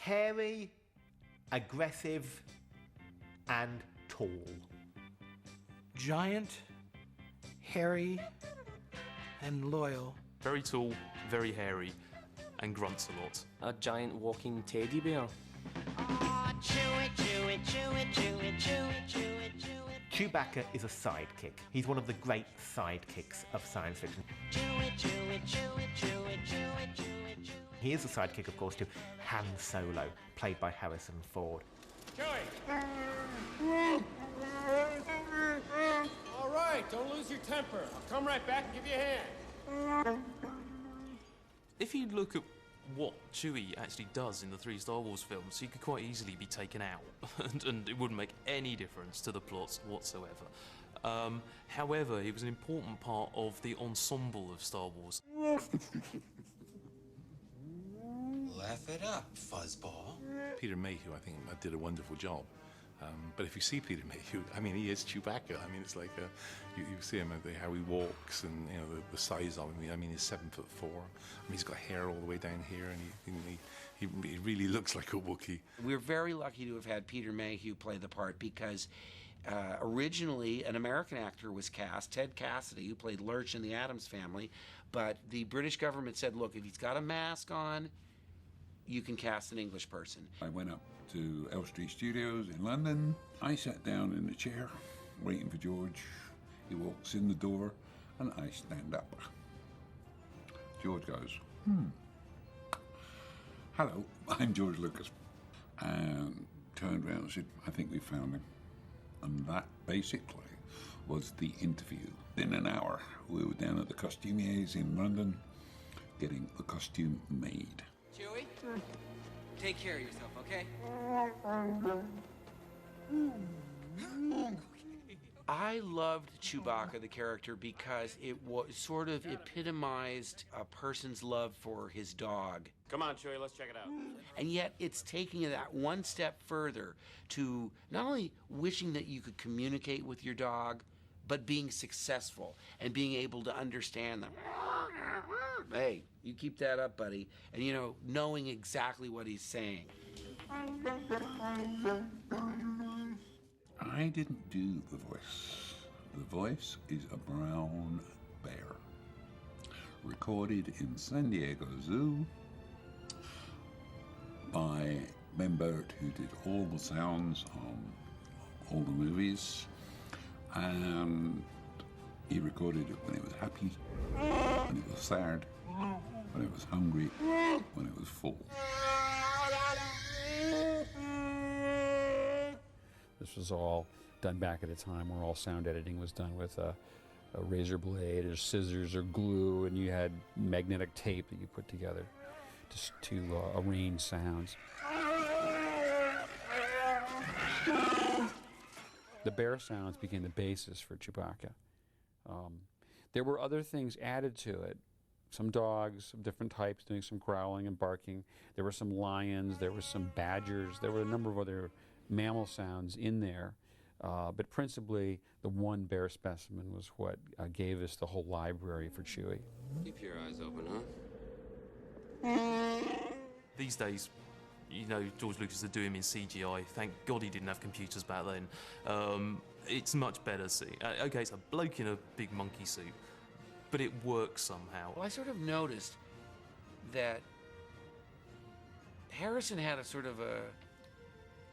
Hairy, aggressive, and tall. Giant, hairy, and loyal. Very tall, very hairy, and grunts a lot. A giant walking teddy bear. Oh, chew it, chew it, chew it, chew it, chew it, chew it, chew it. Chewbacca is a sidekick. He's one of the great sidekicks of science fiction. Chew it, chew it, chew it, chew it, chew it, chew it, chew it. He is a sidekick, of course, to Han Solo, played by Harrison Ford. Chewie! All right, don't lose your temper. I'll come right back and give you a hand. If you look at what Chewie actually does in the 3 Star Wars films, he could quite easily be taken out, and it wouldn't make any difference to the plots whatsoever. However, he was an important part of the ensemble of Star Wars. Laugh it up, fuzzball. Peter Mayhew, I think, did a wonderful job. But if you see Peter Mayhew, I mean, he is Chewbacca. I mean, it's like you see him, how he walks, and you know the size of him. I mean, he's 7'4". I mean, he's got hair all the way down here, and he really looks like a Wookiee. We're very lucky to have had Peter Mayhew play the part because originally an American actor was cast, Ted Cassidy, who played Lurch in the Addams Family, but the British government said, look, if he's got a mask on, you can cast an English person. I went up to Elstree Studios in London. I sat down in a chair, waiting for George. He walks in the door, and I stand up. George goes, hello, I'm George Lucas. And turned around and said, I think we found him. And that basically was the interview. In an hour, we were down at the costumiers in London, getting the costume made. Chewie, take care of yourself, okay? I loved Chewbacca, the character, because it sort of epitomized a person's love for his dog. Come on, Chewie, let's check it out. And yet it's taking that one step further to not only wishing that you could communicate with your dog, but being successful and being able to understand them. Hey, you keep that up, buddy. And, you know, knowing exactly what he's saying. I didn't do the voice. The voice is a brown bear. Recorded in San Diego Zoo by Ben Burtt, who did all the sounds on all the movies. And he recorded it when it was happy, when it was sad, when it was hungry, when it was full. This was all done back at a time where all sound editing was done with a razor blade or scissors or glue, and you had magnetic tape that you put together to arrange sounds. The bear sounds became the basis for Chewbacca. There were other things added to it. Some dogs of different types doing some growling and barking. There were some lions, there were some badgers, there were a number of other mammal sounds in there. But principally, the one bear specimen was what gave us the whole library for Chewie. Keep your eyes open, huh? These days, you know, George Lucas would do him in CGI. Thank God he didn't have computers back then. It's much better. Okay, it's a bloke in a big monkey suit, but it works somehow. Well, I sort of noticed that Harrison had a sort of a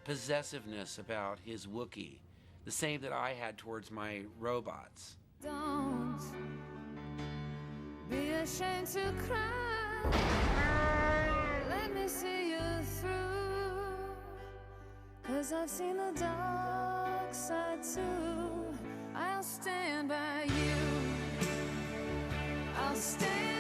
possessiveness about his Wookiee, the same that I had towards my robots. Don't be ashamed to cry. Let me see you through, 'cause I've seen the dark side too. I'll stand by you. I'll stand